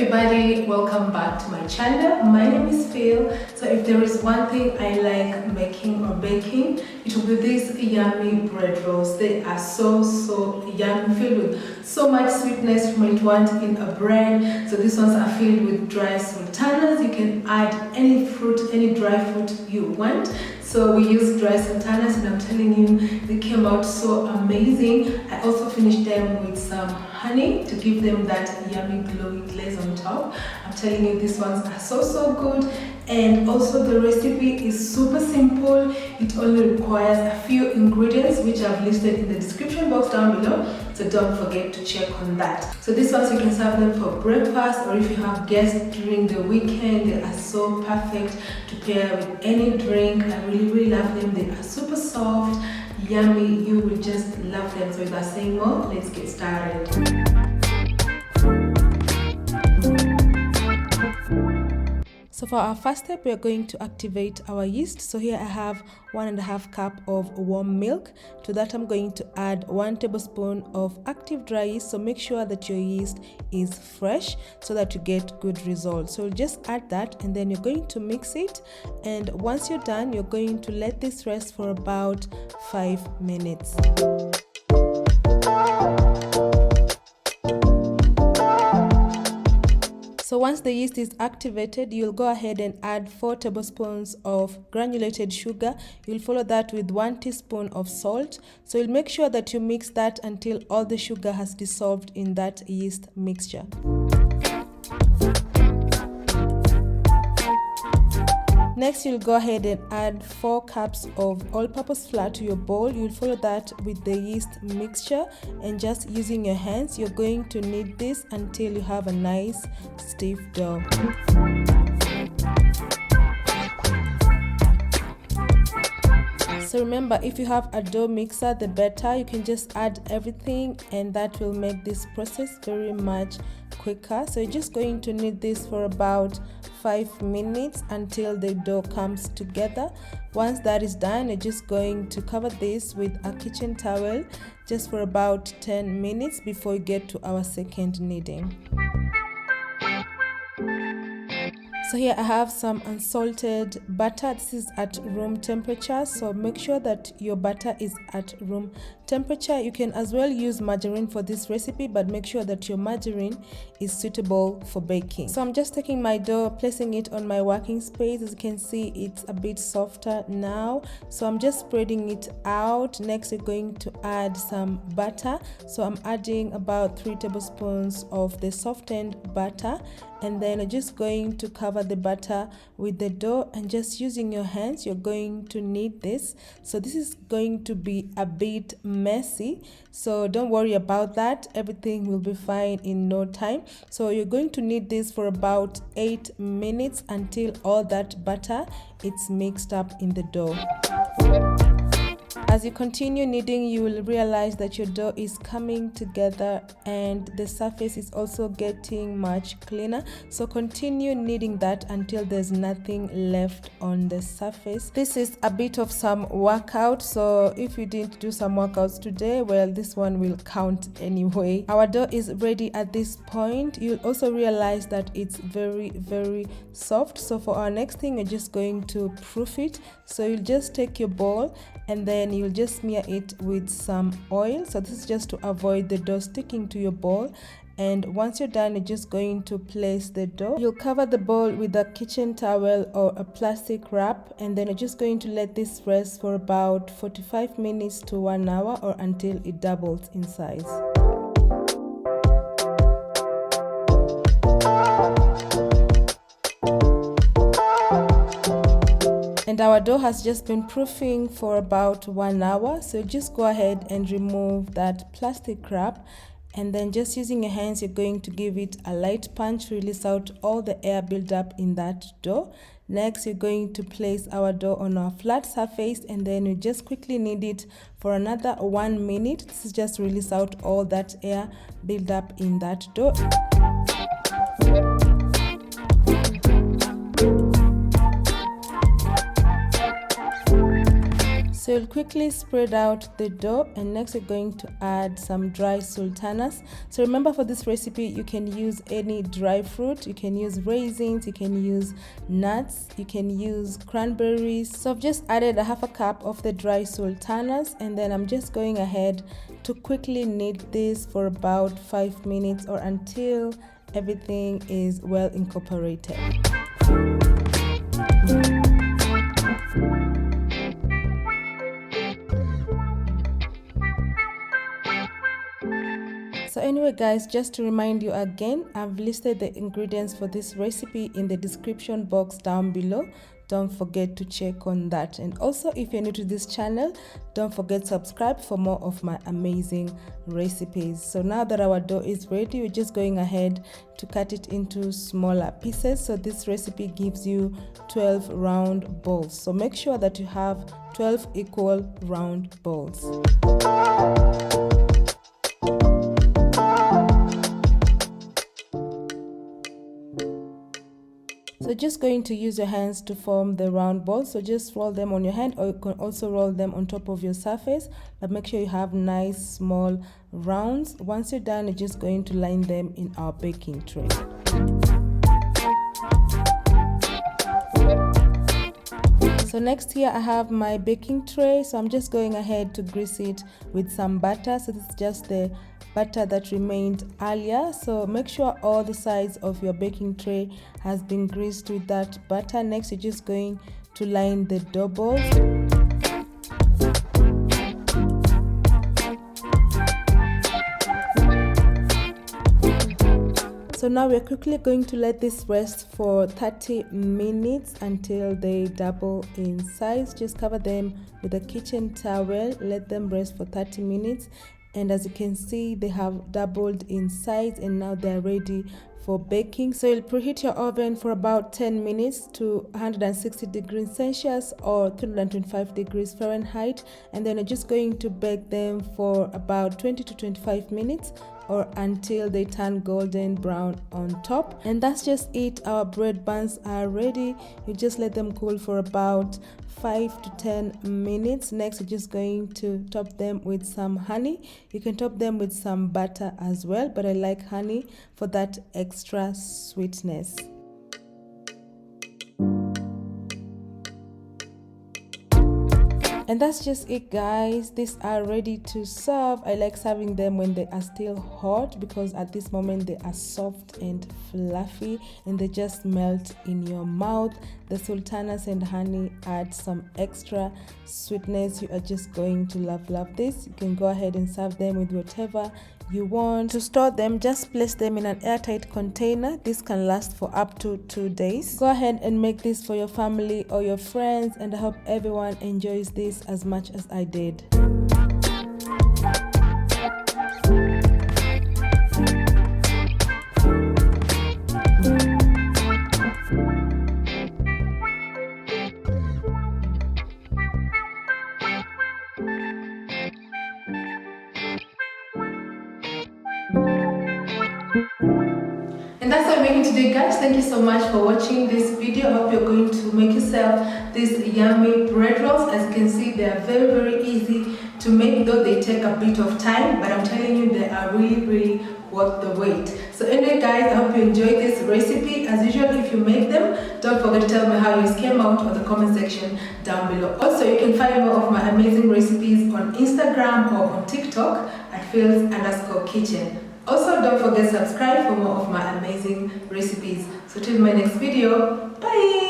everybody, welcome back to my channel. My name is Phil. So if there is one thing I like making or baking, it will be these yummy bread rolls. They are so yummy, filled with so much sweetness you might want in a bread. So these ones are filled with dry sultanas. You can add any fruit, any dry fruit you want. So we use dry sultanas, and I'm telling you, they came out so amazing. I also finished them with some honey to give them that yummy glowy glaze on top. I'm telling you, these ones are so good. And also the recipe is super simple. It only requires a few ingredients which I've listed in the description box down below, so don't forget to check on that. So these ones you can serve them for breakfast, or if you have guests during the weekend, they are so perfect to pair with any drink. I really love them. They are super soft, yummy. You will just love them. So without saying more, let's get started. So for our first step, we are going to activate our yeast. So here I have 1.5 cup of warm milk. To that I'm going to add 1 tablespoon of active dry yeast. So make sure that your yeast is fresh so that you get good results. So just add that, and then you're going to mix it. And once you're done, you're going to let this rest for about 5 minutes. So once the yeast is activated, you'll go ahead and add 4 tablespoons of granulated sugar. You'll follow that with 1 teaspoon of salt. So you'll make sure that you mix that until all the sugar has dissolved in that yeast mixture. Next, you'll go ahead and add 4 cups of all-purpose flour to your bowl. You'll follow that with the yeast mixture, and just using your hands, you're going to knead this until you have a nice stiff dough. So remember, if you have a dough mixer, the better. You can just add everything, and that will make this process very much quicker. So you're just going to knead this for about 5 minutes until the dough comes together. Once that is done, you're just going to cover this with a kitchen towel just for about 10 minutes before you get to our second kneading. So here I have some unsalted butter. This is at room temperature, so make sure that your butter is at room temperature. You can as well use margarine for this recipe, but make sure that your margarine is suitable for baking. So I'm just taking my dough, placing it on my working space. As you can see, it's a bit softer now, so I'm just spreading it out. Next, we're going to add some butter. So I'm adding about 3 tablespoons of the softened butter, and then I'm just going to cover the butter with the dough, and just using your hands, you're going to knead this. So this is going to be a bit messy, so don't worry about that. Everything will be fine in no time. So you're going to knead this for about 8 minutes until all that butter is mixed up in the dough. As you continue kneading, you will realize that your dough is coming together and the surface is also getting much cleaner. So continue kneading that until there's nothing left on the surface. This is a bit of some workout, so if you didn't do some workouts today, well, this one will count anyway. Our dough is ready at this point. You'll also realize that it's very soft. So for our next thing, we're just going to proof it. So you'll just take your bowl, and then you'll just smear it with some oil. So this is just to avoid the dough sticking to your bowl. And once you're done, you're just going to place the dough. You'll cover the bowl with a kitchen towel or a plastic wrap, and then you're just going to let this rest for about 45 minutes to 1 hour, or until it doubles in size. And our dough has just been proofing for about 1 hour. So just go ahead and remove that plastic wrap, and then just using your hands, you're going to give it a light punch to release out all the air buildup in that dough. Next, you're going to place our dough on our flat surface, and then you just quickly knead it for another 1 minute. This is just to release out all that air buildup in that dough. So you'll quickly spread out the dough, and next you're going to add some dry sultanas. So remember, for this recipe you can use any dry fruit. You can use raisins, you can use nuts, you can use cranberries. So I've just added a half a cup of the dry sultanas, and then I'm just going ahead to quickly knead this for about 5 minutes or until everything is well incorporated. So anyway guys, just to remind you again, I've listed the ingredients for this recipe in the description box down below. Don't forget to check on that. And also, if you're new to this channel, don't forget to subscribe for more of my amazing recipes. So now that our dough is ready, we're just going ahead to cut it into smaller pieces. So this recipe gives you 12 round balls. So make sure that you have 12 equal round balls. So just going to use your hands to form the round balls. So just roll them on your hand, or you can also roll them on top of your surface, but make sure you have nice small rounds. Once you're done, you're just going to line them in our baking tray. So next here I have my baking tray. So I'm just going ahead to grease it with some butter. So this is just the butter that remained earlier. So make sure all the sides of your baking tray has been greased with that butter. Next you're just going to line the dough balls. So now we're quickly going to let this rest for 30 minutes until they double in size. Just cover them with a kitchen towel, let them rest for 30 minutes. And as you can see, they have doubled in size, and now they're ready for baking. So you'll preheat your oven for about 10 minutes to 160 degrees Celsius or 325 degrees Fahrenheit, and then you're just going to bake them for about 20 to 25 minutes or until they turn golden brown on top. And that's just it. Our bread buns are ready. You just let them cool for about 5 to 10 minutes. Next, you're just going to top them with some honey. You can top them with some butter as well, but I like honey for that extra sweetness. And that's just it guys. These are ready to serve. I like serving them when they are still hot, because at this moment they are soft and fluffy and they just melt in your mouth. The sultanas and honey add some extra sweetness. You are just going to love this. You can go ahead and serve them with whatever you want. To store them, just place them in an airtight container. This can last for up to 2 days. Go ahead and make this for your family or your friends, and I hope everyone enjoys this as much as I did. And that's all I'm making today guys. Thank you so much for watching this video. I hope you're going to make yourself these yummy bread rolls. As you can see, they are very easy to make, though they take a bit of time, but I'm telling you, they are really worth the wait. So anyway guys, I hope you enjoyed this recipe. As usual, if you make them, don't forget to tell me how yours came out on the comment section down below. Also, you can find more of my amazing recipes on Instagram or on TikTok at Phils_kitchen. Also, don't forget to subscribe for more of my amazing recipes. So till my next video, bye!